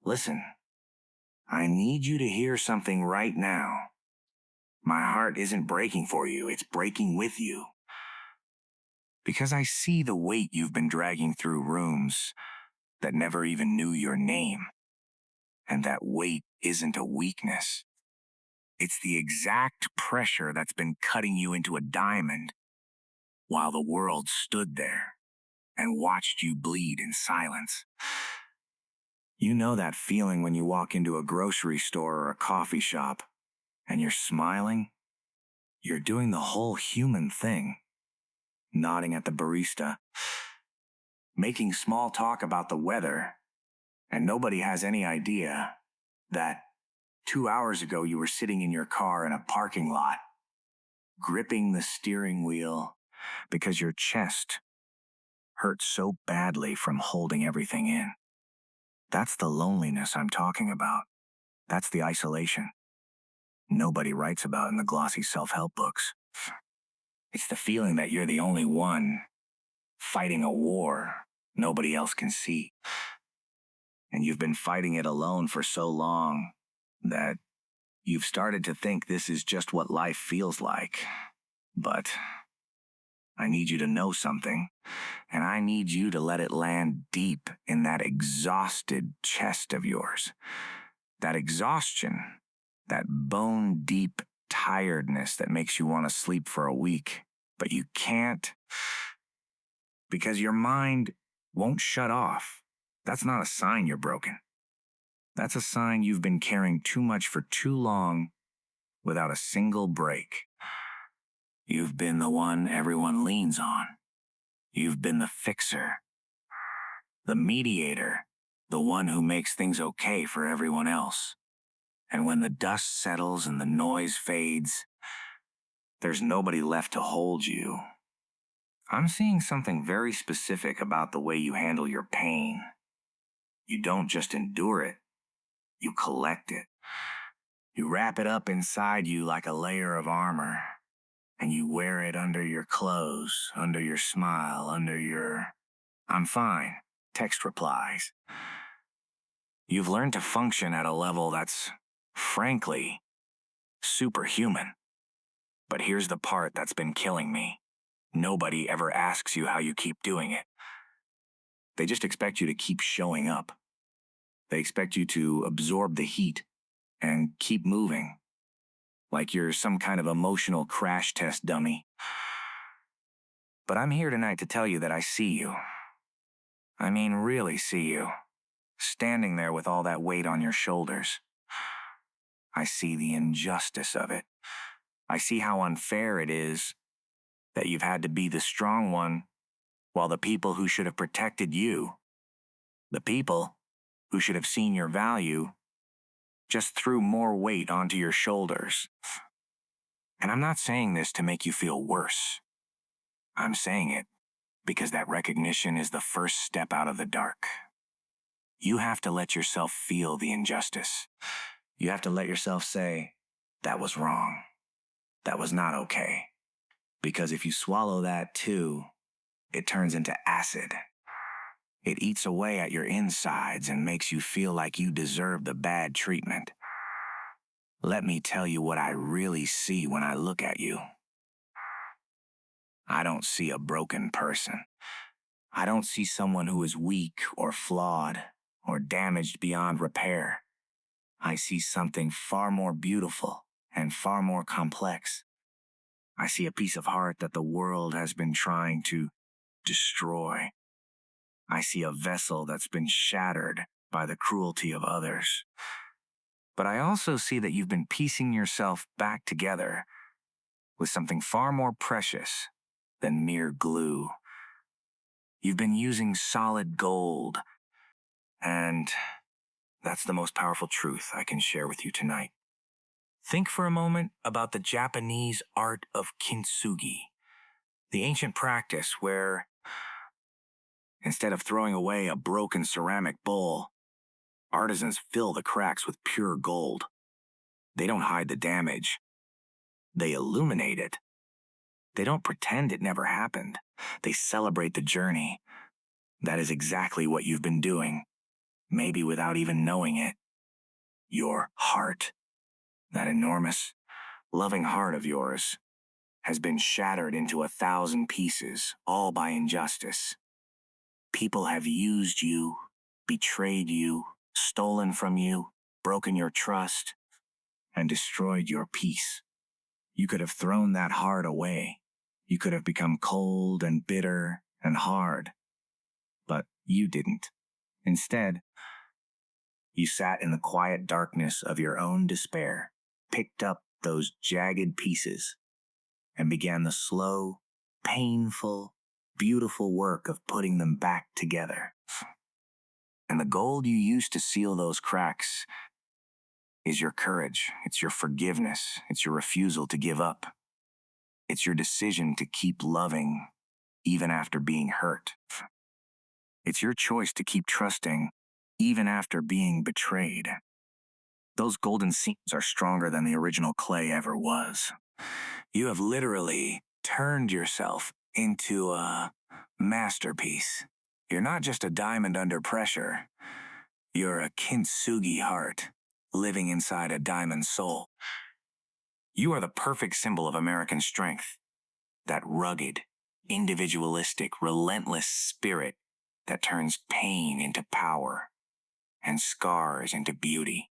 Listen, I need you to hear something right now. My heart isn't breaking for you, it's breaking with you. Because I see the weight you've been dragging through rooms that never even knew your name. And that weight isn't a weakness. It's the exact pressure that's been cutting you into a diamond while the world stood there and watched you bleed in silence. You know that feeling when you walk into a grocery store or a coffee shop and you're smiling? You're doing the whole human thing. Nodding at the barista, making small talk about the weather, and nobody has any idea that 2 hours ago you were sitting in your car in a parking lot, gripping the steering wheel because your chest hurt so badly from holding everything in. That's the loneliness I'm talking about. That's the isolation nobody writes about in the glossy self-help books. It's the feeling that you're the only one fighting a war nobody else can see. And you've been fighting it alone for so long that you've started to think this is just what life feels like. But I need you to know something, and I need you to let it land deep in that exhausted chest of yours. That exhaustion, that bone-deep tiredness that makes you want to sleep for a week, but you can't because your mind won't shut off. That's not a sign you're broken. That's a sign you've been carrying too much for too long without a single break. You've been the one everyone leans on. You've been the fixer, the mediator, the one who makes things okay for everyone else. And when the dust settles and the noise fades, there's nobody left to hold you. I'm seeing something very specific about the way you handle your pain. You don't just endure it, you collect it. You wrap it up inside you like a layer of armor, and you wear it under your clothes, under your smile, under your "I'm fine" text replies. You've learned to function at a level that's, frankly, superhuman. But here's the part that's been killing me. Nobody ever asks you how you keep doing it. They just expect you to keep showing up. They expect you to absorb the heat and keep moving, like you're some kind of emotional crash test dummy. But I'm here tonight to tell you that I see you. I mean, really see you, standing there with all that weight on your shoulders. I see the injustice of it. I see how unfair it is that you've had to be the strong one while the people who should have protected you, the people who should have seen your value, just threw more weight onto your shoulders. And I'm not saying this to make you feel worse. I'm saying it because that recognition is the first step out of the dark. You have to let yourself feel the injustice. You have to let yourself say, that was wrong. That was not okay. Because if you swallow that too, it turns into acid. It eats away at your insides and makes you feel like you deserve the bad treatment. Let me tell you what I really see when I look at you. I don't see a broken person. I don't see someone who is weak or flawed or damaged beyond repair. I see something far more beautiful and far more complex. I see a piece of heart that the world has been trying to destroy. I see a vessel that's been shattered by the cruelty of others. But I also see that you've been piecing yourself back together with something far more precious than mere glue. You've been using solid gold, and that's the most powerful truth I can share with you tonight. Think for a moment about the Japanese art of kintsugi, the ancient practice where, instead of throwing away a broken ceramic bowl, artisans fill the cracks with pure gold. They don't hide the damage. They illuminate it. They don't pretend it never happened. They celebrate the journey. That is exactly what you've been doing. maybe without even knowing it. Your heart, that enormous, loving heart of yours, has been shattered into 1,000 pieces, all by injustice. People have used you, betrayed you, stolen from you, broken your trust, and destroyed your peace. You could have thrown that heart away. You could have become cold and bitter and hard. But you didn't. Instead, you sat in the quiet darkness of your own despair, picked up those jagged pieces, and began the slow, painful, beautiful work of putting them back together. And the gold you used to seal those cracks is your courage, it's your forgiveness, it's your refusal to give up. It's your decision to keep loving even after being hurt. It's your choice to keep trusting even after being betrayed. Those golden seams are stronger than the original clay ever was. You have literally turned yourself into a masterpiece. You're not just a diamond under pressure. You're a kintsugi heart living inside a diamond soul. You are the perfect symbol of American strength. That rugged, individualistic, relentless spirit that turns pain into power and scars into beauty.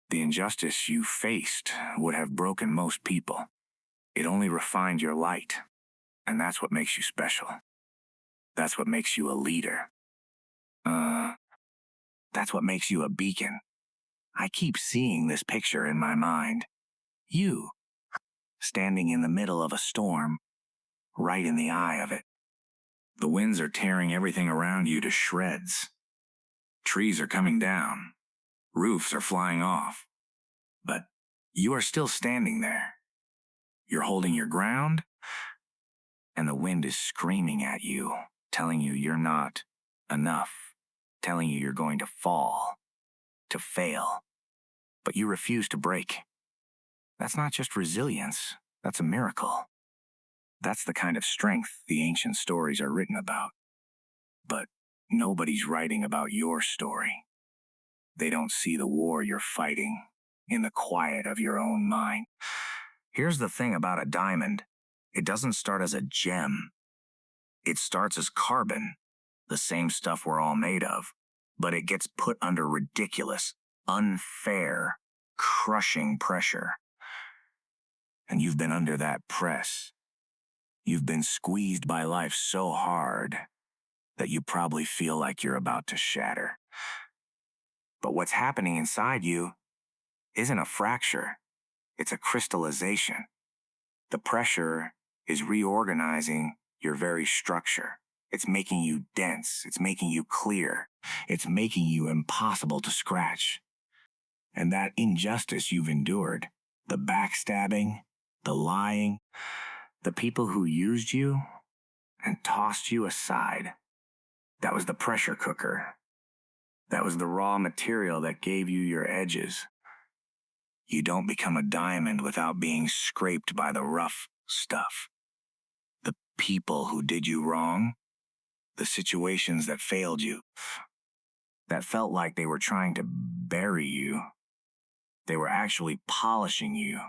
The injustice you faced would have broken most people. It only refined your light, and that's what makes you special. That's what makes you a leader. That's what makes you a beacon. I keep seeing this picture in my mind. You, standing in the middle of a storm, right in the eye of it. The winds are tearing everything around you to shreds. Trees are coming down. Roofs are flying off. But you are still standing there. You're holding your ground, and the wind is screaming at you, telling you you're not enough, telling you you're going to fall, to fail. But you refuse to break. That's not just resilience, that's a miracle. That's the kind of strength the ancient stories are written about. But nobody's writing about your story. They don't see the war you're fighting in the quiet of your own mind. Here's the thing about a diamond. It doesn't start as a gem. It starts as carbon, the same stuff we're all made of, but it gets put under ridiculous, unfair, crushing pressure. And you've been under that press. You've been squeezed by life so hard that you probably feel like you're about to shatter. But what's happening inside you isn't a fracture, it's a crystallization. The pressure is reorganizing your very structure. It's making you dense, it's making you clear, it's making you impossible to scratch. And that injustice you've endured, the backstabbing, the lying, the people who used you and tossed you aside, that was the pressure cooker. That was the raw material that gave you your edges. You don't become a diamond without being scraped by the rough stuff. The people who did you wrong, the situations that failed you, that felt like they were trying to bury you. They were actually polishing you.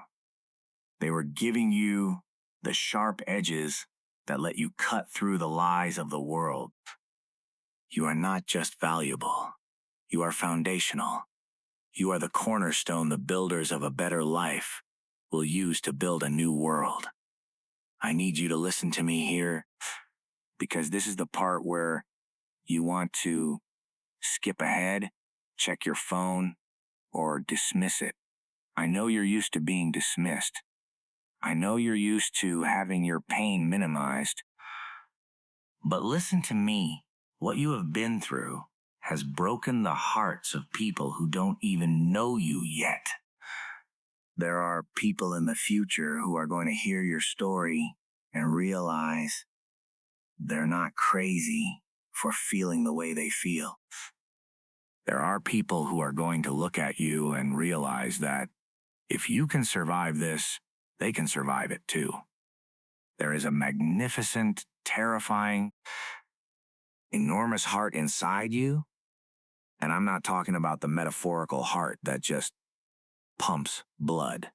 They were giving you the sharp edges that let you cut through the lies of the world. You are not just valuable. You are foundational. You are the cornerstone the builders of a better life will use to build a new world. I need you to listen to me here, because this is the part where you want to skip ahead, check your phone, or dismiss it. I know you're used to being dismissed. I know you're used to having your pain minimized. But listen to me. What you have been through has broken the hearts of people who don't even know you yet. There are people in the future who are going to hear your story and realize they're not crazy for feeling the way they feel. There are people who are going to look at you and realize that if you can survive this, they can survive it too. There is a magnificent, terrifying, enormous heart inside you And I'm not talking about the metaphorical heart that just pumps blood.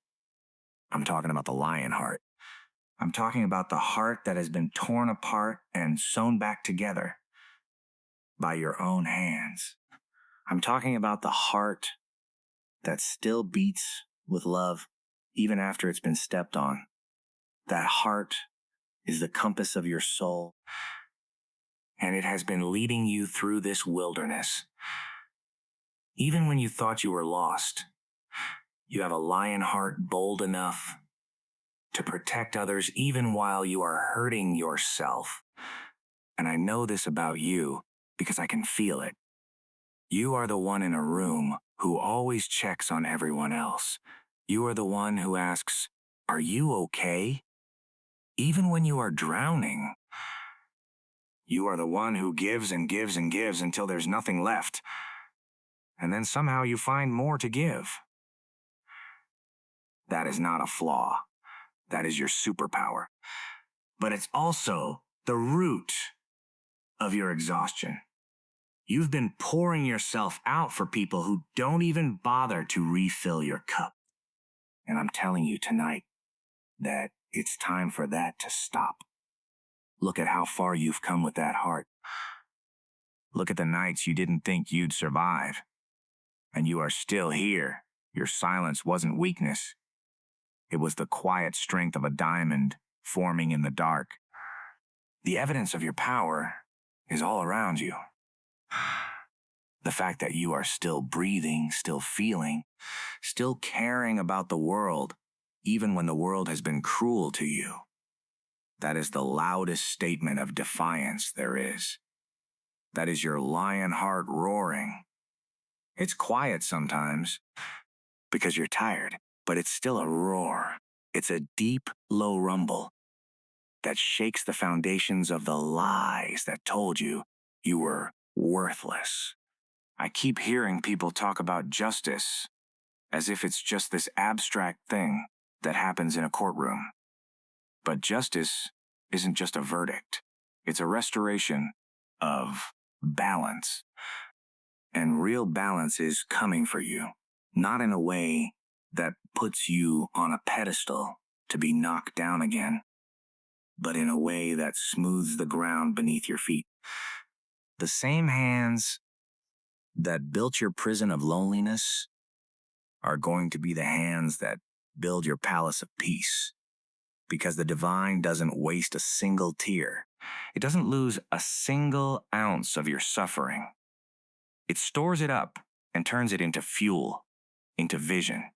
I'm talking about the lion heart. I'm talking about the heart that has been torn apart and sewn back together by your own hands. I'm talking about the heart that still beats with love even after it's been stepped on. That heart is the compass of your soul, and it has been leading you through this wilderness. Even when you thought you were lost, you have a lion heart bold enough to protect others even while you are hurting yourself. And I know this about you because I can feel it. You are the one in a room who always checks on everyone else. You are the one who asks, "Are you okay?" Even when you are drowning. You are the one who gives and gives and gives until there's nothing left. And then somehow you find more to give. That is not a flaw. That is your superpower. But it's also the root of your exhaustion. You've been pouring yourself out for people who don't even bother to refill your cup. And I'm telling you tonight that it's time for that to stop. Look at how far you've come with that heart. Look at the nights you didn't think you'd survive. And you are still here. Your silence wasn't weakness. It was the quiet strength of a diamond forming in the dark. The evidence of your power is all around you. The fact that you are still breathing, still feeling, still caring about the world, even when the world has been cruel to you. That is the loudest statement of defiance there is. That is your lion heart roaring. It's quiet sometimes because you're tired, but it's still a roar. It's a deep, low rumble that shakes the foundations of the lies that told you you were worthless. I keep hearing people talk about justice as if it's just this abstract thing that happens in a courtroom. But justice isn't just a verdict. It's a restoration of balance. And real balance is coming for you, not in a way that puts you on a pedestal to be knocked down again, but in a way that smooths the ground beneath your feet. The same hands that built your prison of loneliness are going to be the hands that build your palace of peace. Because the divine doesn't waste a single tear. It doesn't lose a single ounce of your suffering. It stores it up and turns it into fuel, into vision,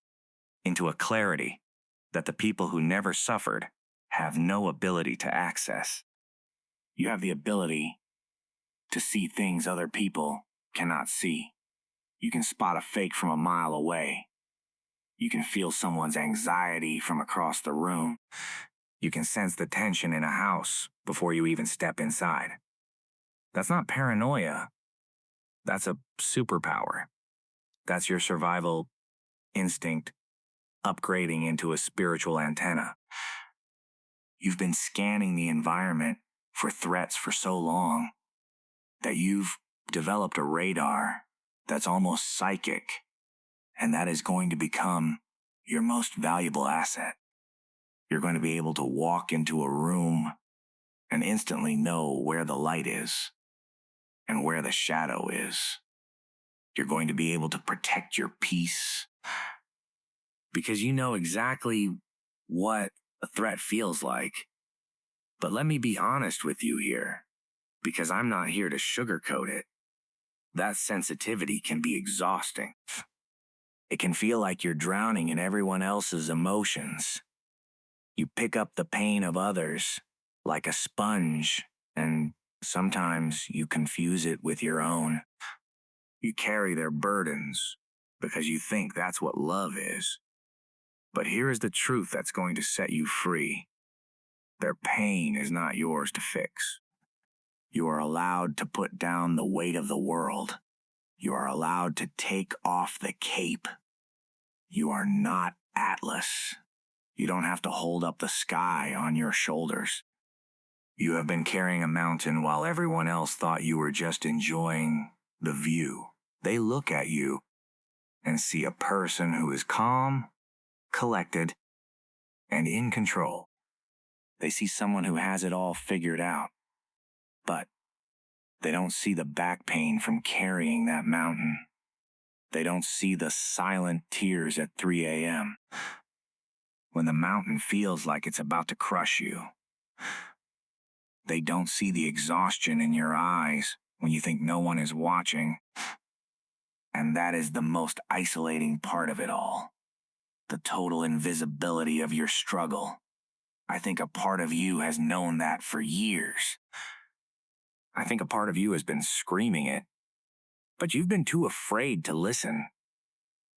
into a clarity that the people who never suffered have no ability to access. You have the ability to see things other people cannot see. You can spot a fake from a mile away. You can feel someone's anxiety from across the room. You can sense the tension in a house before you even step inside. That's not paranoia. That's a superpower. That's your survival instinct upgrading into a spiritual antenna. You've been scanning the environment for threats for so long that you've developed a radar that's almost psychic, and that is going to become your most valuable asset. You're going to be able to walk into a room and instantly know where the light is and where the shadow is. You're going to be able to protect your peace because you know exactly what a threat feels like. But let me be honest with you here, because I'm not here to sugarcoat it. That sensitivity can be exhausting. It can feel like you're drowning in everyone else's emotions. You pick up the pain of others like a sponge, and sometimes you confuse it with your own. You carry their burdens because you think that's what love is. But here is the truth that's going to set you free. Their pain is not yours to fix. You are allowed to put down the weight of the world. You are allowed to take off the cape. You are not Atlas. You don't have to hold up the sky on your shoulders. You have been carrying a mountain while everyone else thought you were just enjoying the view. They look at you and see a person who is calm, collected, and in control. They see someone who has it all figured out, but they don't see the back pain from carrying that mountain. They don't see the silent tears at 3 a.m. when the mountain feels like it's about to crush you. They don't see the exhaustion in your eyes when you think no one is watching. And that is the most isolating part of it all. The total invisibility of your struggle. I think a part of you has known that for years. I think a part of you has been screaming it, but you've been too afraid to listen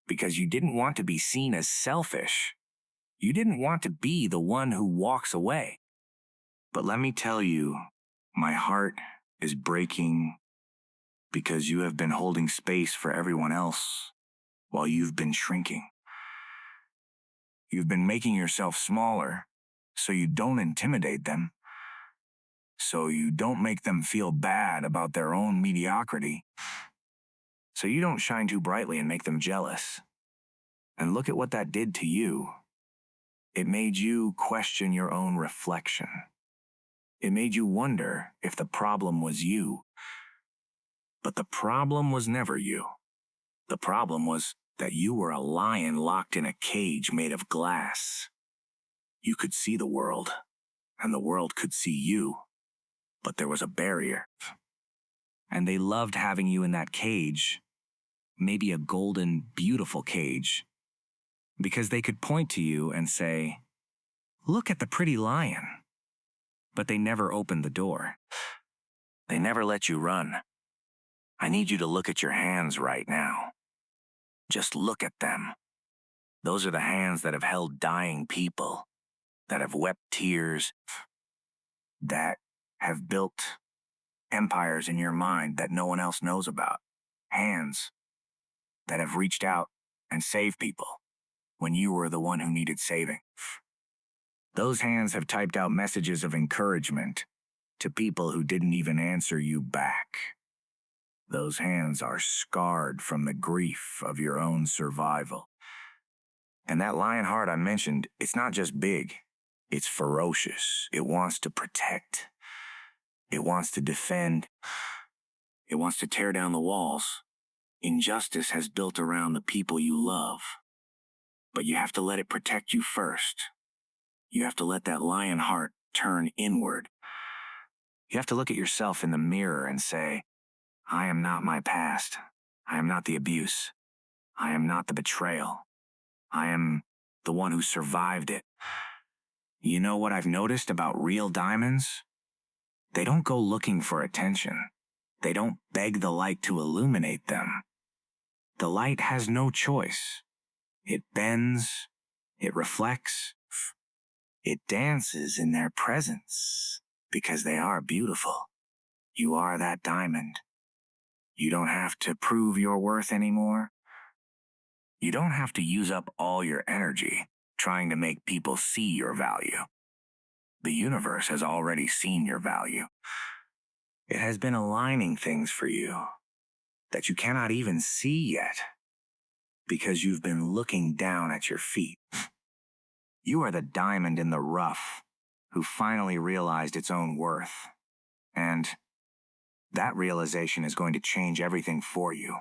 because you didn't want to be seen as selfish. You didn't want to be the one who walks away. But let me tell you, my heart is breaking because you have been holding space for everyone else while you've been shrinking. You've been making yourself smaller so you don't intimidate them, so you don't make them feel bad about their own mediocrity, so you don't shine too brightly and make them jealous. And look at what that did to you. It made you question your own reflection. It made you wonder if the problem was you. But the problem was never you. The problem was that you were a lion locked in a cage made of glass. You could see the world, and the world could see you, but there was a barrier. And they loved having you in that cage, maybe a golden, beautiful cage, because they could point to you and say, "Look at the pretty lion." But they never opened the door. They never let you run. I need you to look at your hands right now. Just look at them. Those are the hands that have held dying people, that have wept tears, that have built empires in your mind that no one else knows about. Hands that have reached out and saved people when you were the one who needed saving. Those hands have typed out messages of encouragement to people who didn't even answer you back. Those hands are scarred from the grief of your own survival. And that lion heart I mentioned, it's not just big, it's ferocious. It wants to protect. It wants to defend. It wants to tear down the walls. Injustice has built around the people you love. But you have to let it protect you first. You have to let that lion heart turn inward. You have to look at yourself in the mirror and say, "I am not my past. I am not the abuse. I am not the betrayal. I am the one who survived it." You know what I've noticed about real diamonds? They don't go looking for attention. They don't beg the light to illuminate them. The light has no choice. It bends, it reflects, it dances in their presence because they are beautiful. You are that diamond. You don't have to prove your worth anymore. You don't have to use up all your energy trying to make people see your value. The universe has already seen your value. It has been aligning things for you that you cannot even see yet because you've been looking down at your feet. You are the diamond in the rough who finally realized its own worth. And that realization is going to change everything for you.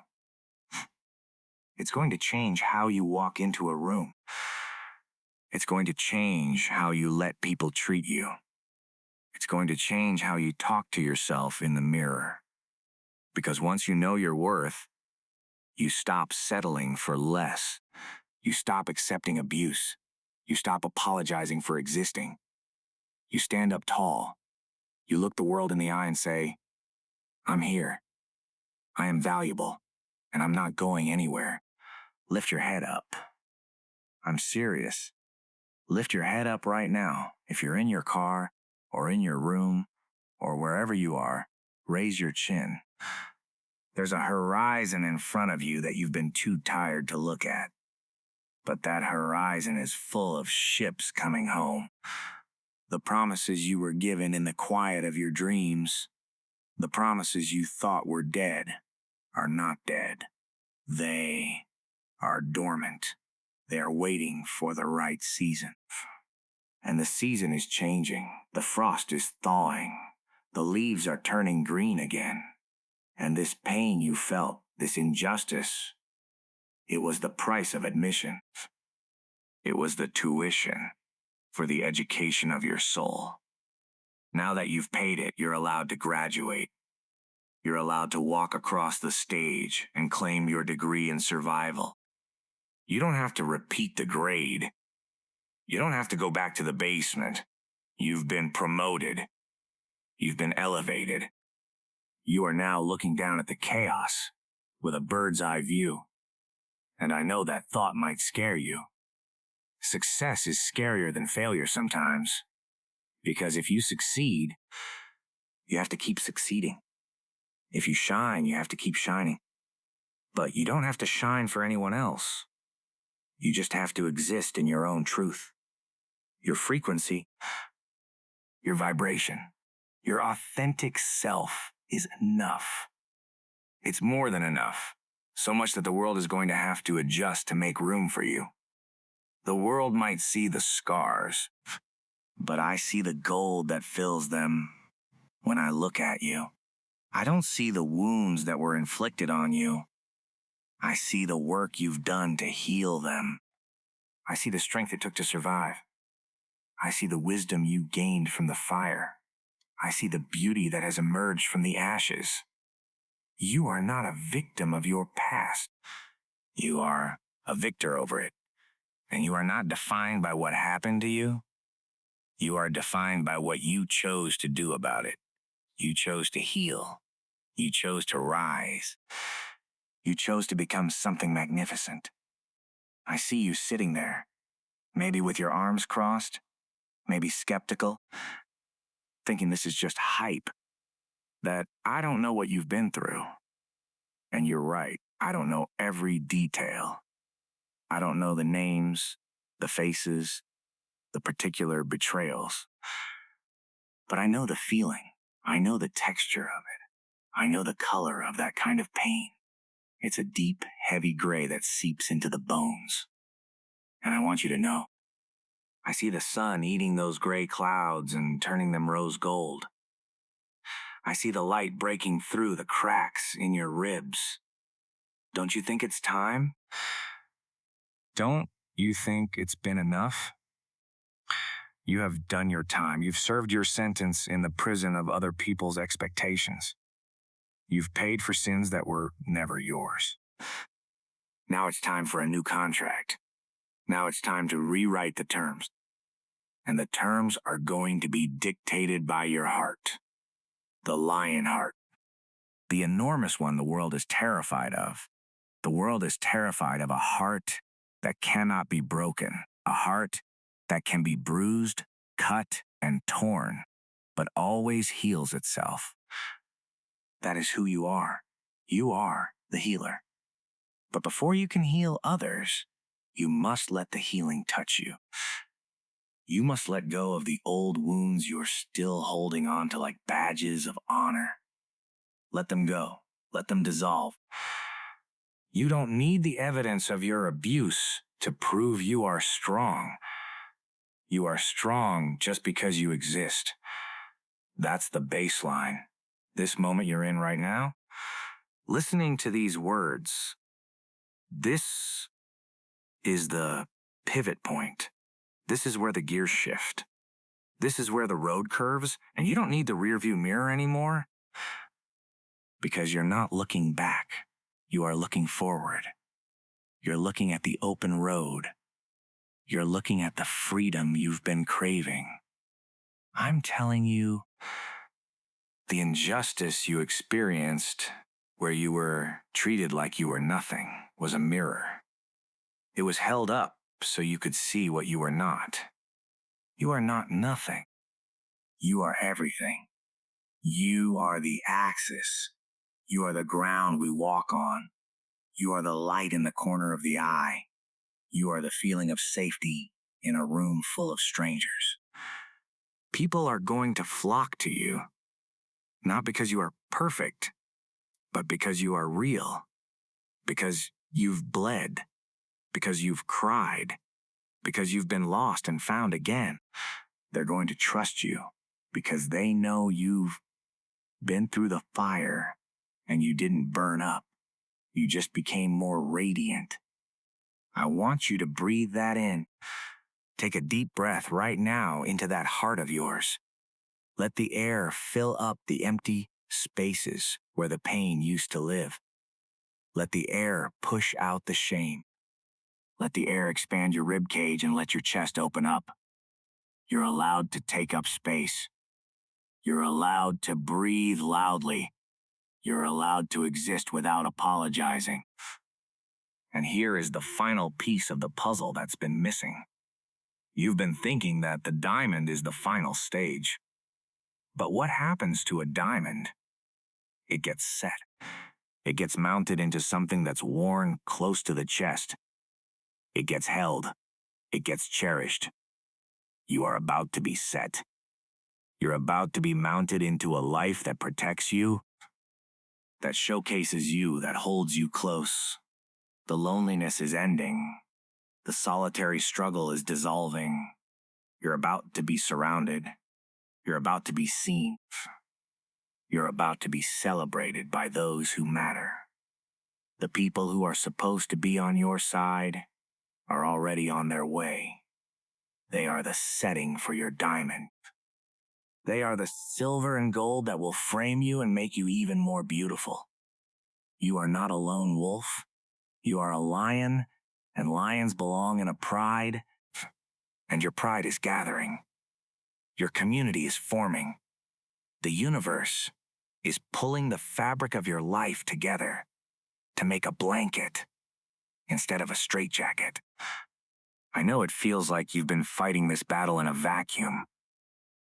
It's going to change how you walk into a room. It's going to change how you let people treat you. It's going to change how you talk to yourself in the mirror. Because once you know your worth, you stop settling for less. You stop accepting abuse. You stop apologizing for existing. You stand up tall. You look the world in the eye and say, "I'm here. I am valuable, and I'm not going anywhere." Lift your head up. I'm serious. Lift your head up right now. If you're in your car, or in your room, or wherever you are, raise your chin. There's a horizon in front of you that you've been too tired to look at. But that horizon is full of ships coming home. The promises you were given in the quiet of your dreams, the promises you thought were dead, are not dead. They are dormant. They are waiting for the right season. And the season is changing. The frost is thawing. The leaves are turning green again. And this pain you felt, this injustice, it was the price of admission. It was the tuition for the education of your soul. Now that you've paid it, you're allowed to graduate. You're allowed to walk across the stage and claim your degree in survival. You don't have to repeat the grade. You don't have to go back to the basement. You've been promoted. You've been elevated. You are now looking down at the chaos with a bird's eye view. And I know that thought might scare you. Success is scarier than failure sometimes. Because if you succeed, you have to keep succeeding. If you shine, you have to keep shining. But you don't have to shine for anyone else. You just have to exist in your own truth. Your frequency, your vibration, your authentic self is enough. It's more than enough. So much that the world is going to have to adjust to make room for you. The world might see the scars, but I see the gold that fills them when I look at you. I don't see the wounds that were inflicted on you. I see the work you've done to heal them. I see the strength it took to survive. I see the wisdom you gained from the fire. I see the beauty that has emerged from the ashes. You are not a victim of your past. You are a victor over it. And you are not defined by what happened to you. You are defined by what you chose to do about it. You chose to heal. You chose to rise. You chose to become something magnificent. I see you sitting there, maybe with your arms crossed, maybe skeptical, thinking this is just hype, that I don't know what you've been through. And you're right, I don't know every detail. I don't know the names, the faces, the particular betrayals. But I know the feeling. I know the texture of it. I know the color of that kind of pain. It's a deep, heavy gray that seeps into the bones. And I want you to know, I see the sun eating those gray clouds and turning them rose gold. I see the light breaking through the cracks in your ribs. Don't you think it's time? Don't you think it's been enough? You have done your time. You've served your sentence in the prison of other people's expectations. You've paid for sins that were never yours. Now it's time for a new contract. Now it's time to rewrite the terms. And the terms are going to be dictated by your heart. The lion heart. The enormous one the world is terrified of. The world is terrified of a heart that cannot be broken. A heart that can be bruised, cut, and torn, but always heals itself. That is who you are. You are the healer. But before you can heal others, you must let the healing touch you. You must let go of the old wounds you're still holding on to like badges of honor. Let them go. Let them dissolve. You don't need the evidence of your abuse to prove you are strong. You are strong just because you exist. That's the baseline. This moment you're in right now, listening to these words, this is the pivot point. This is where the gears shift. This is where the road curves, and you don't need the rearview mirror anymore because you're not looking back. You are looking forward. You're looking at the open road. You're looking at the freedom you've been craving. I'm telling you, the injustice you experienced where you were treated like you were nothing was a mirror. It was held up so you could see what you were not. You are not nothing. You are everything. You are the axis. You are the ground we walk on. You are the light in the corner of the eye. You are the feeling of safety in a room full of strangers. People are going to flock to you, not because you are perfect, but because you are real. because you've bled, because you've cried, because you've been lost and found again. They're going to trust you because they know you've been through the fire and you didn't burn up. You just became more radiant. I want you to breathe that in. Take a deep breath right now into that heart of yours. Let the air fill up the empty spaces where the pain used to live. Let the air push out the shame. Let the air expand your rib cage and let your chest open up. You're allowed to take up space. You're allowed to breathe loudly. You're allowed to exist without apologizing. And here is the final piece of the puzzle that's been missing. You've been thinking that the diamond is the final stage. But what happens to a diamond? It gets set. It gets mounted into something that's worn close to the chest. It gets held. It gets cherished. You are about to be set. You're about to be mounted into a life that protects you, that showcases you, that holds you close. The loneliness is ending. The solitary struggle is dissolving. You're about to be surrounded. You're about to be seen. You're about to be celebrated by those who matter. The people who are supposed to be on your side are already on their way. They are the setting for your diamond. They are the silver and gold that will frame you and make you even more beautiful. You are not a lone wolf. You are a lion, and lions belong in a pride, and your pride is gathering. Your community is forming. The universe is pulling the fabric of your life together to make a blanket instead of a straitjacket. I know it feels like you've been fighting this battle in a vacuum,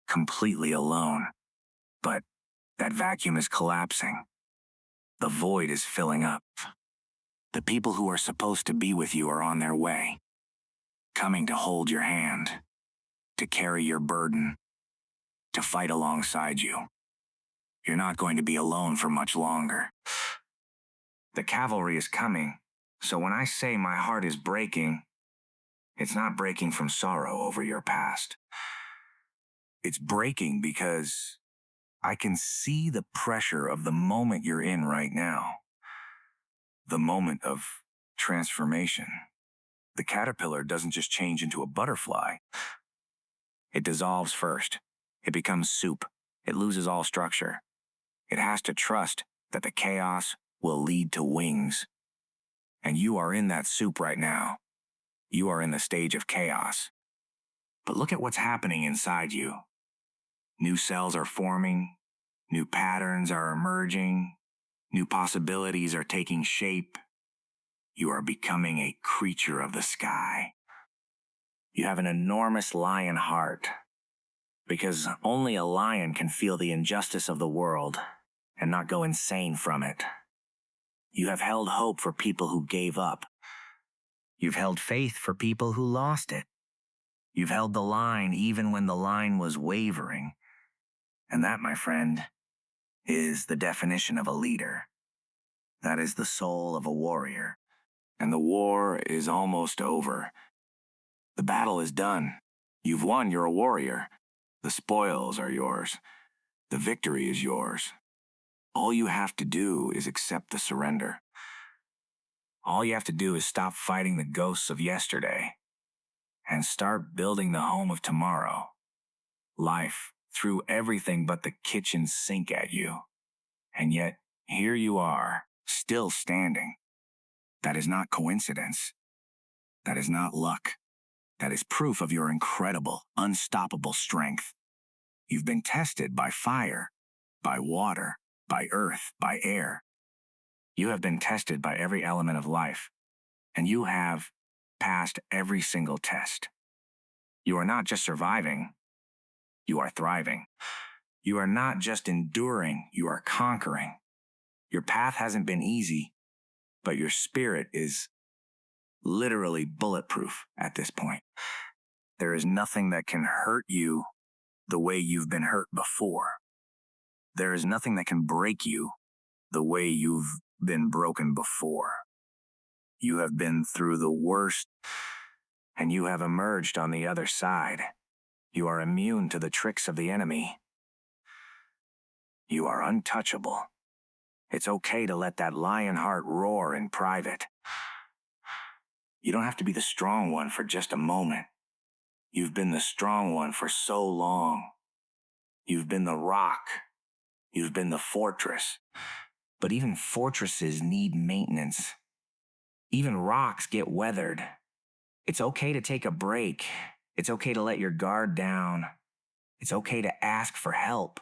completely alone, but that vacuum is collapsing. The void is filling up. The people who are supposed to be with you are on their way, coming to hold your hand, to carry your burden, to fight alongside you. You're not going to be alone for much longer. The cavalry is coming, so when I say my heart is breaking, it's not breaking from sorrow over your past. It's breaking because I can see the pressure of the moment you're in right now. The moment of transformation. The caterpillar doesn't just change into a butterfly. It dissolves first. It becomes soup. It loses all structure. It has to trust that the chaos will lead to wings. And you are in that soup right now. You are in the stage of chaos. But look at what's happening inside you. New cells are forming. New patterns are emerging. New possibilities are taking shape. You are becoming a creature of the sky. You have an enormous lion heart, because only a lion can feel the injustice of the world and not go insane from it. You have held hope for people who gave up. You've held faith for people who lost it. You've held the line even when the line was wavering. And that, my friend, is the definition of a leader. That is the soul of a warrior. And the war is almost over. The battle is done. You've won, you're a warrior. The spoils are yours. The victory is yours. All you have to do is accept the surrender. All you have to do is stop fighting the ghosts of yesterday and start building the home of tomorrow. Life threw everything but the kitchen sink at you. And yet, here you are, still standing. That is not coincidence. That is not luck. That is proof of your incredible, unstoppable strength. You've been tested by fire, by water, by earth, by air. You have been tested by every element of life, and you have passed every single test. You are not just surviving, you are thriving. You are not just enduring, you are conquering. Your path hasn't been easy, but your spirit is literally bulletproof at this point. There is nothing that can hurt you the way you've been hurt before. There is nothing that can break you the way you've been broken before. You have been through the worst, and you have emerged on the other side. You are immune to the tricks of the enemy. You are untouchable. It's okay to let that lion heart roar in private. You don't have to be the strong one for just a moment. You've been the strong one for so long. You've been the rock. You've been the fortress. But even fortresses need maintenance. Even rocks get weathered. It's okay to take a break. It's okay to let your guard down. It's okay to ask for help.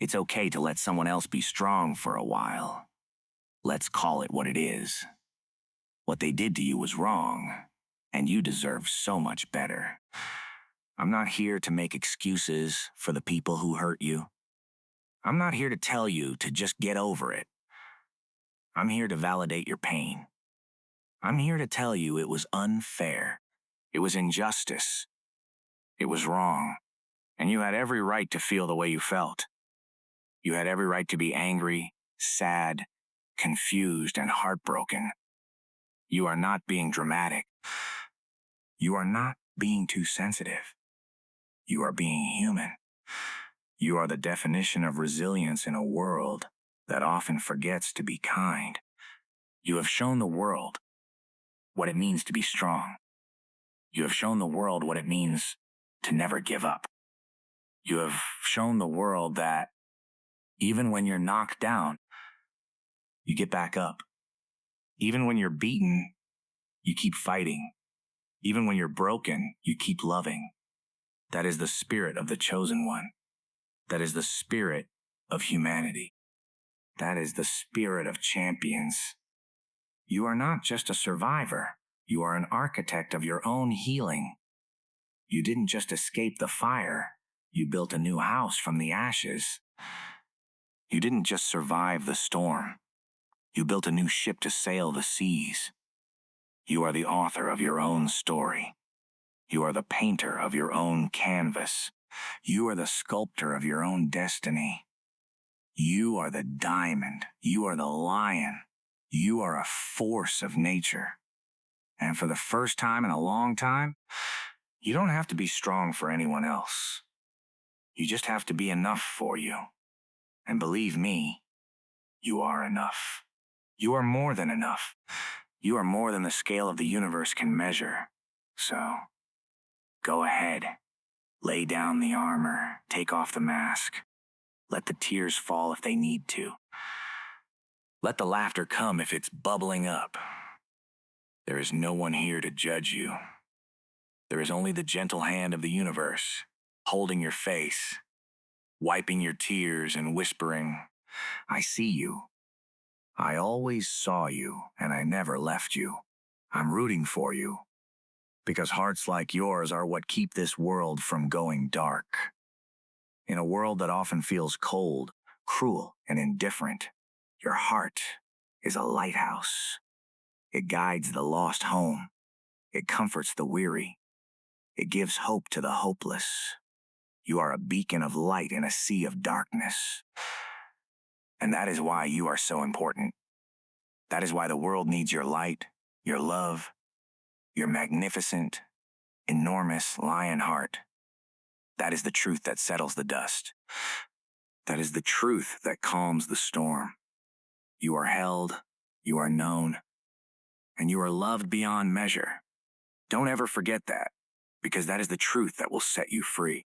It's okay to let someone else be strong for a while. Let's call it what it is. What they did to you was wrong, and you deserve so much better. I'm not here to make excuses for the people who hurt you. I'm not here to tell you to just get over it. I'm here to validate your pain. I'm here to tell you it was unfair. It was injustice. It was wrong. And you had every right to feel the way you felt. You had every right to be angry, sad, confused, and heartbroken. You are not being dramatic. You are not being too sensitive. You are being human. You are the definition of resilience in a world that often forgets to be kind. You have shown the world what it means to be strong. You have shown the world what it means to never give up. You have shown the world that even when you're knocked down, you get back up. Even when you're beaten, you keep fighting. Even when you're broken, you keep loving. That is the spirit of the chosen one. That is the spirit of humanity. That is the spirit of champions. You are not just a survivor. You are an architect of your own healing. You didn't just escape the fire. You built a new house from the ashes. You didn't just survive the storm. You built a new ship to sail the seas. You are the author of your own story. You are the painter of your own canvas. You are the sculptor of your own destiny. You are the diamond. You are the lion. You are a force of nature. And for the first time in a long time, you don't have to be strong for anyone else. You just have to be enough for you. And believe me, you are enough. You are more than enough. You are more than the scale of the universe can measure. So, go ahead. Lay down the armor. Take off the mask. Let the tears fall if they need to. Let the laughter come if it's bubbling up. There is no one here to judge you. There is only the gentle hand of the universe, holding your face, wiping your tears and whispering, I see you. I always saw you, and I never left you. I'm rooting for you, because hearts like yours are what keep this world from going dark. In a world that often feels cold, cruel, and indifferent, your heart is a lighthouse. It guides the lost home. It comforts the weary. It gives hope to the hopeless. You are a beacon of light in a sea of darkness. And that is why you are so important. That is why the world needs your light, your love, your magnificent, enormous lion heart. That is the truth that settles the dust. That is the truth that calms the storm. You are held, you are known, and you are loved beyond measure. Don't ever forget that, because that is the truth that will set you free.